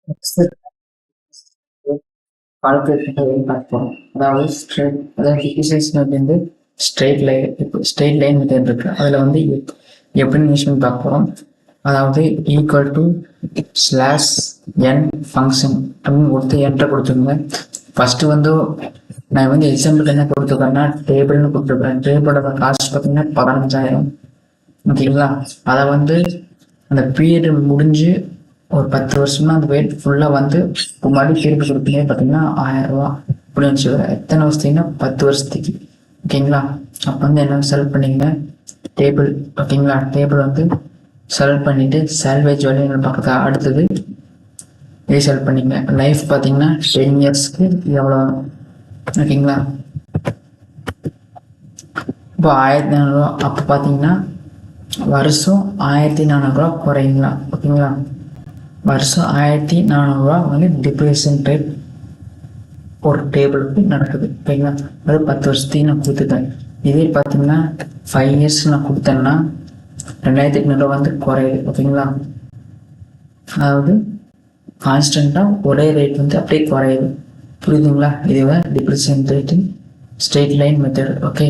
Next calculate பண்ணுறது பார்க்க போகிறோம். அதாவது அதாவது டிஃபிஷியன்சி வந்து ஸ்ட்ரெயிட் லைன் மெத்தட் இருக்கு. அதில் வந்து எப்படி யூஸ் பார்க்க போகிறோம். அதாவது equal to slash N function அப்படின்னு கொடுத்து என்ட்ரை கொடுத்துருங்க. ஃபஸ்ட்டு வந்து நான் வந்து எக்ஸாம்பிளுக்கு என்ன கொடுத்துருக்கேன்னா டேபிள்னு கொடுத்துருக்கேன். டேபிளோட காஸ்ட் பார்த்தீங்கன்னா 15,000. ஓகேங்களா? அதை வந்து அந்த பீரியட் முடிஞ்சு ஒரு 10 வருஷம்னா அந்த வெயிட் ஃபுல்லாக வந்து இப்போ மறுபடியும் திருப்பி கொடுப்பீங்க பார்த்தீங்கன்னா 1000 ரூபா அப்படின்னு வச்சுக்கிறேன். எத்தனை வருஷத்துக்குன்னா 10 வருஷத்துக்கு. ஓகேங்களா? அப்போ வந்து என்ன செலக்ட் பண்ணிங்க டேபிள். ஓகேங்களா? டேபிள் வந்து செலக்ட் பண்ணிவிட்டு சால்வேஜ் வேல்யூ பக்கத்தில் அடுத்தது இதே செலக்ட் பண்ணிங்க. லைஃப் பார்த்தீங்கன்னா 10 இயர்ஸ்க்கு எவ்வளோ. ஓகேங்களா? இப்போ 1400 அப்போ பார்த்தீங்கன்னா வருஷம் 1400 குறையுங்களா. ஓகேங்களா? வருஷம் 1400 வந்து டிப்ரெஷன் ரேட் ஒரு டேபிளுக்கு நடக்குது. ஓகேங்களா? அது 10 வருஷத்தையும் நான் கொடுத்துட்டேன். இதே பார்த்தீங்கன்னா 5 இயர்ஸ் நான் கொடுத்தேன்னா 2800 வந்து குறையுது. ஓகேங்களா? அதாவது கான்ஸ்டண்ட்டாக ஒரே ரேட் வந்து அப்படியே குறையுது. புரியுதுங்களா? இதுவே depression rate straight line method. Okay.